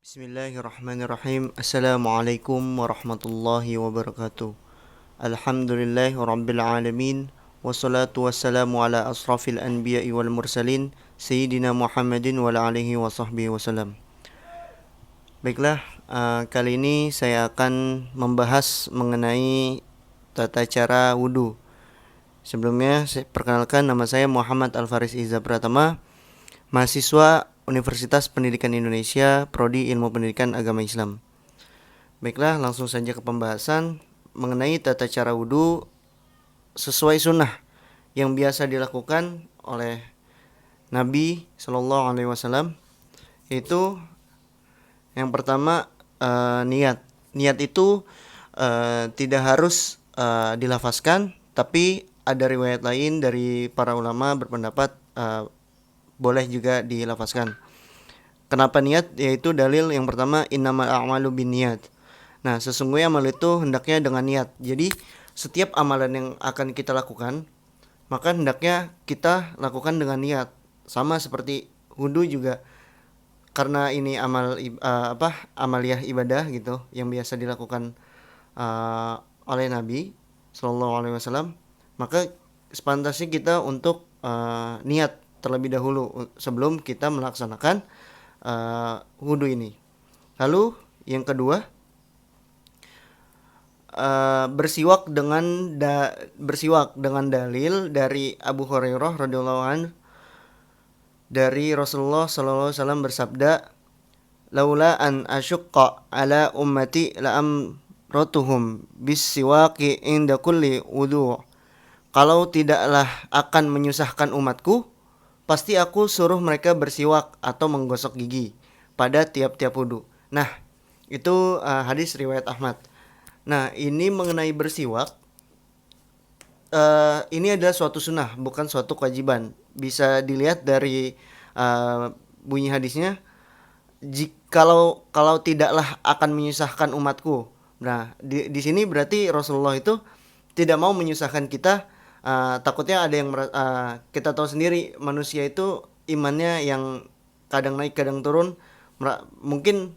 Bismillahirrahmanirrahim. Assalamualaikum warahmatullahi wabarakatuh. Alhamdulillahi rabbil alamin. Wassalatu wassalamu ala asrafil anbiya'i wal mursalin Sayyidina Muhammadin wa ala alihi wa sahbihi wasallam. Baiklah, kali ini saya akan membahas mengenai tata cara wudhu. Sebelumnya saya perkenalkan, nama saya Muhammad Al-Faris Iza Pratama, mahasiswa Universitas Pendidikan Indonesia, Prodi Ilmu Pendidikan Agama Islam. Baiklah, langsung saja ke pembahasan mengenai tata cara wudhu sesuai sunnah yang biasa dilakukan oleh Nabi Shallallahu Alaihi Wasallam. Itu yang pertama, niat. Niat itu tidak harus dilafazkan, tapi ada riwayat lain dari para ulama berpendapat boleh juga dilafazkan. Kenapa niat? Yaitu dalil yang pertama, innamal a'malu binniyat. Nah, sesungguhnya amal itu hendaknya dengan niat. Jadi setiap amalan yang akan kita lakukan, maka hendaknya kita lakukan dengan niat. Sama seperti wudu juga, karena ini amaliyah ibadah gitu yang biasa dilakukan oleh Nabi Shallallahu Alaihi Wasallam, maka sepantasnya kita untuk niat terlebih dahulu sebelum kita melaksanakan wudhu ini. Lalu yang kedua, bersiwak dengan dalil dari Abu Hurairah radhiyallahu anhu, dari Rasulullah sallallahu alaihi wasallam bersabda, laula an asyqa ala ummati la amratuhum bisiwaki inda kulli wudhu. Kalau tidaklah akan menyusahkan umatku, pasti aku suruh mereka bersiwak atau menggosok gigi pada tiap-tiap wudhu. Nah, itu hadis riwayat Ahmad. Nah, ini mengenai bersiwak, ini adalah suatu sunnah, bukan suatu kewajiban. Bisa dilihat dari bunyi hadisnya, kalau tidaklah akan menyusahkan umatku. Nah, di sini berarti Rasulullah itu tidak mau menyusahkan kita. Takutnya ada yang kita tahu sendiri, manusia itu imannya yang kadang naik kadang turun. Mungkin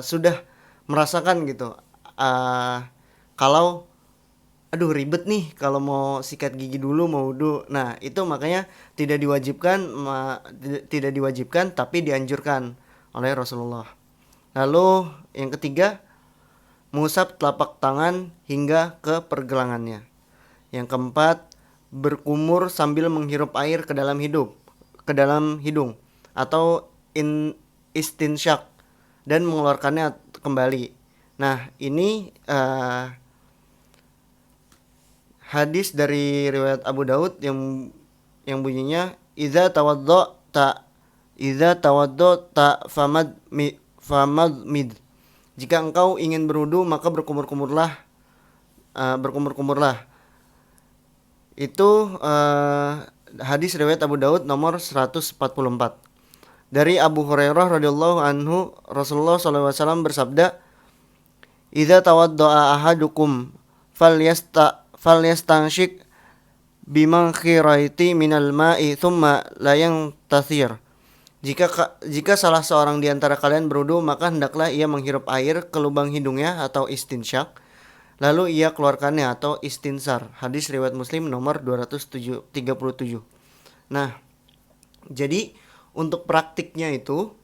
sudah merasakan gitu, kalau aduh ribet nih kalau mau sikat gigi dulu mau wudu. Nah, itu makanya tidak diwajibkan tapi dianjurkan oleh Rasulullah. Lalu yang ketiga, mengusap telapak tangan hingga ke pergelangannya. Yang keempat, berkumur sambil menghirup air ke dalam hidung atau istinsyak dan mengeluarkannya kembali. Nah, ini hadis dari riwayat Abu Daud yang bunyinya, idza tawaddo ta famadmid. Jika engkau ingin berwudu maka berkumur-kumurlah. Itu hadis riwayat Abu Daud nomor 144. Dari Abu Hurairah radhiyallahu anhu, Rasulullah sallallahu alaihi wasallam bersabda, "Idza tawaddaa ahadukum falyastanshik bimankhiraiti minal ma'i thumma la yantathir." Jika salah seorang di antara kalian berwudu, maka hendaklah ia menghirup air ke lubang hidungnya atau istinsyak, lalu ia keluarkannya atau istinsar. Hadis riwayat Muslim nomor 237. Nah, jadi untuk praktiknya itu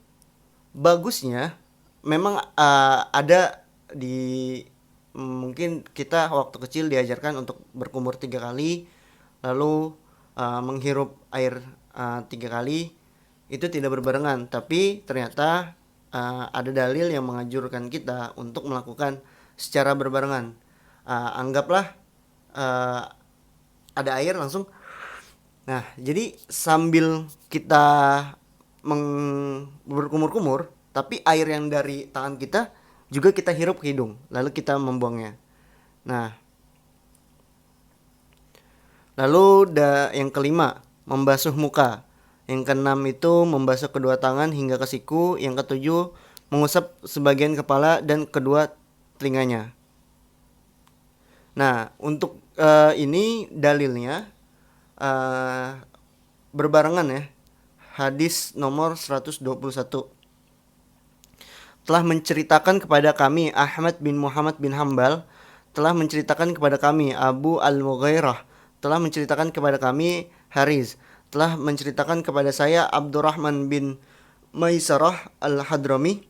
bagusnya memang ada di, mungkin kita waktu kecil diajarkan untuk berkumur 3 kali, lalu menghirup air 3 kali. Itu tidak berbarengan, tapi ternyata ada dalil yang menganjurkan kita untuk melakukan secara berbarengan. Anggaplah ada air langsung. Nah, jadi sambil kita berkumur-kumur, tapi air yang dari tangan kita juga kita hirup ke hidung, lalu kita membuangnya. Nah, lalu yang kelima, membasuh muka. Yang keenam itu membasuh kedua tangan hingga ke siku. Yang ketujuh, mengusap sebagian kepala dan kedua telinganya. Nah, untuk ini dalilnya berbarengan ya. Hadis nomor 121. telah menceritakan kepada kami Ahmad bin Muhammad bin Hambal, telah menceritakan kepada kami Abu Al-Mughirah, telah menceritakan kepada kami Haris, telah menceritakan kepada saya Abdurrahman bin Maisarah Al-Hadrami.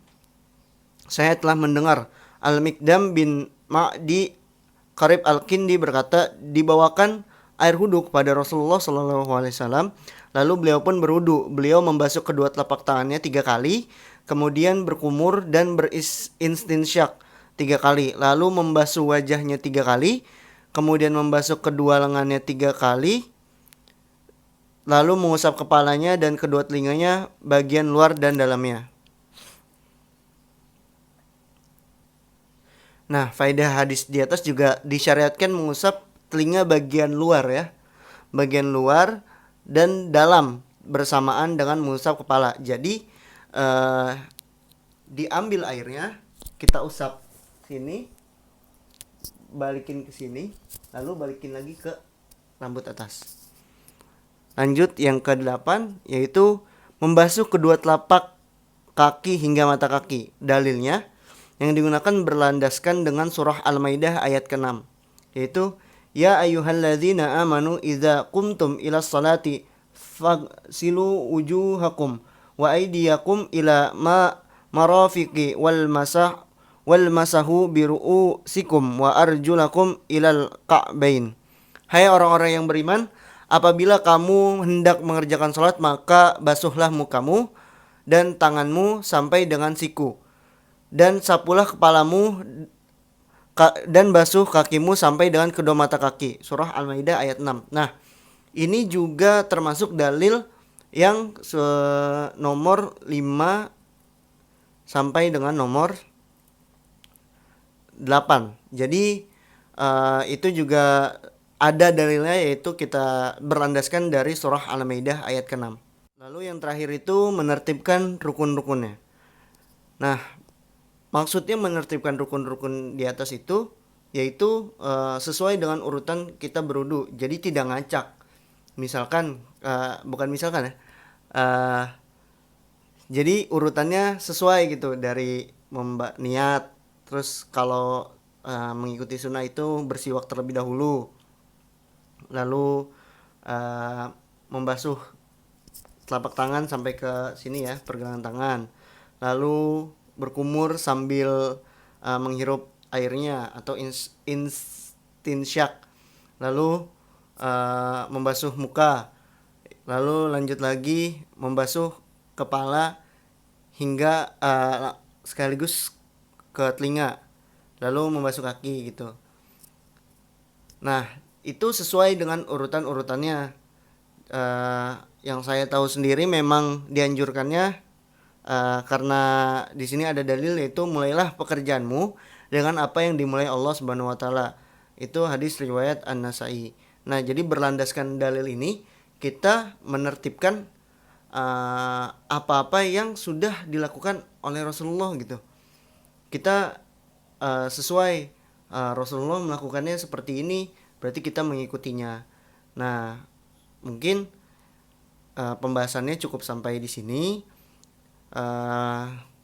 Saya telah mendengar Al-Mikdam bin Ma'di Qarib Al-Kindi berkata, dibawakan air wudhu kepada Rasulullah SAW. Lalu beliau pun berwudhu. Beliau membasuh kedua telapak tangannya 3 kali, kemudian berkumur dan beristinsyak 3 kali. Lalu membasuh wajahnya 3 kali, kemudian membasuh kedua lengannya 3 kali, lalu mengusap kepalanya dan kedua telinganya bagian luar dan dalamnya. Nah, faedah hadis di atas juga disyariatkan mengusap telinga bagian luar ya. Bagian luar dan dalam bersamaan dengan mengusap kepala. Jadi diambil airnya, kita usap sini, balikin ke sini, lalu balikin lagi ke rambut atas. Lanjut yang ke-8, yaitu membasuh kedua telapak kaki hingga mata kaki. Dalilnya yang digunakan berlandaskan dengan surah Al-Maidah ayat ke-6, yaitu ya ayyuhalladzina amanu idza qumtum ila sholati faghsilu wujuhakum wa aydiyakum ila marafiqi wal masahu biru'usikum wa arjulakum ilal ka'bain. Hai orang-orang yang beriman, apabila kamu hendak mengerjakan sholat, maka basuhlah mukamu dan tanganmu sampai dengan siku, dan sapulah kepalamu dan basuh kakimu sampai dengan kedua mata kaki. Surah Al-Maidah ayat 6. Nah, ini juga termasuk dalil yang nomor 5 sampai dengan nomor 8. Jadi itu juga ada dalilnya, yaitu kita berlandaskan dari surah Al-Maidah ayat ke-6. Lalu yang terakhir itu menertibkan rukun-rukunnya. Nah, maksudnya menertibkan rukun-rukun di atas itu yaitu sesuai dengan urutan kita berwudu. Jadi tidak ngacak. Misalkan bukan misalkan ya. Jadi urutannya sesuai gitu, dari niat, terus kalau mengikuti sunnah itu bersiwak terlebih dahulu, lalu membasuh telapak tangan sampai ke sini ya, pergelangan tangan, lalu berkumur sambil menghirup airnya atau istinsyak, lalu membasuh muka, lalu lanjut lagi membasuh kepala hingga sekaligus ke telinga, lalu membasuh kaki gitu. Nah, itu sesuai dengan urutan-urutannya. Yang saya tahu sendiri memang dianjurkannya karena di sini ada dalil, yaitu mulailah pekerjaanmu dengan apa yang dimulai Allah Subhanahu wa taala. Itu hadis riwayat An-Nasa'i. Nah, jadi berlandaskan dalil ini kita menertibkan apa-apa yang sudah dilakukan oleh Rasulullah gitu. Kita sesuai Rasulullah melakukannya seperti ini, berarti kita mengikutinya. Nah, mungkin pembahasannya cukup sampai di sini.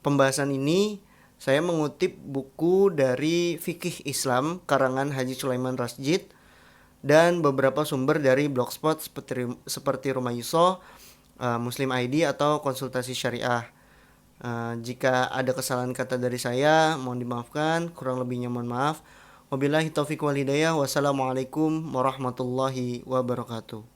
Pembahasan ini saya mengutip buku dari Fikih Islam karangan Haji Sulaiman Rasjid dan beberapa sumber dari blogspot seperti Rumah Yuso, Muslim ID atau Konsultasi Syariah. Jika ada kesalahan kata dari saya, mohon dimaafkan. Kurang lebihnya mohon maaf. Wabillahi taufiq wal hidayah. Wassalamualaikum warahmatullahi wabarakatuh.